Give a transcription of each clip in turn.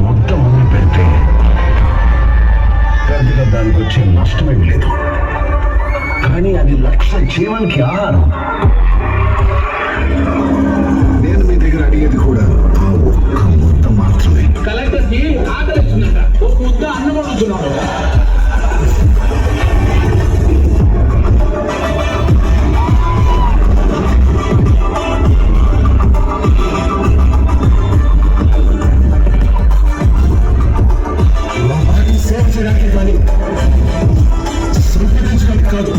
మొత్తం మొదలు పెడితే పెద్దగా దానికి వచ్చే నష్టమేమి లేదు, కానీ అది 1,00,000 జీవానికి ఆహారం. నేను మీ దగ్గర అడిగేది కూడా ఆ ఒక్క ముద్ద మాత్రమే. కలెక్టర్ కి ఆకలిస్తుందట, ఒక ముద్ద అన్నం అడుగుతున్నాడు. సేవ చేయడానికి కానీ సంపాదించడానికి కాదు.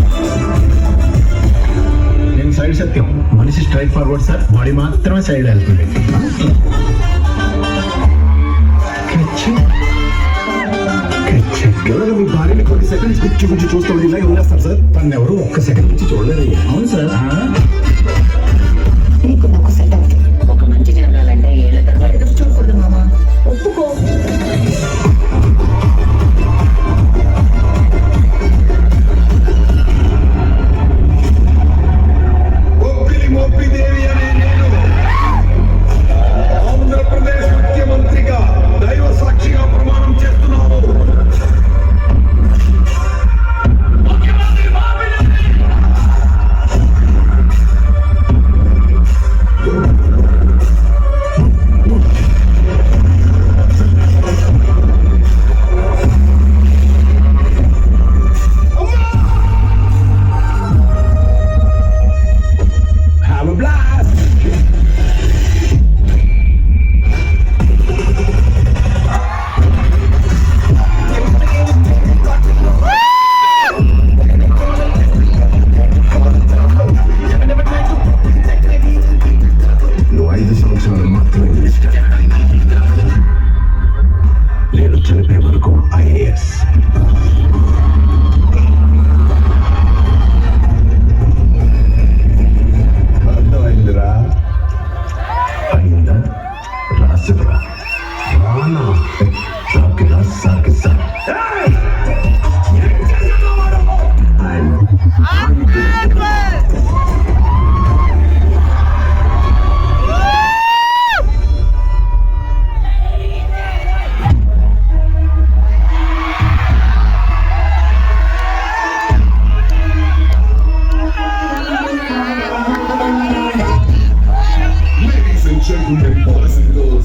నేను సైడ్ సత్యం, మనిషి స్ట్రైట్ ఫార్వర్డ్ సార్, బాడీ మాత్రమే సైడ్ వెళ్తుంది. ఎవరైనా మీ భార్యని కొన్ని సెకండ్స్ గురించి చూస్తాం ఇలాగే ఉన్నారు సార్. తను ఎవరు ఒక్క సెకండ్ నుంచి చూడలేదు. అవును సార్. నీకు నాకు సెట్ అవుతుంది. ఒక మంచి జరగాలంటే ఏళ్ళ తరబడి ఎదురు చూడకూడదు మామ. ఒప్పుకో. మోపిదేవి అనే నేను ఆంధ్రప్రదేశ్ ముఖ్యమంత్రిగా దైవ సాక్షిగా ప్రమాణం చేస్తున్నాను. Have a blast! నువ్వు 5 సంవత్సరాలు మాత్రమే మినిస్టర్. నేను చనిపోయే వరకు IAS.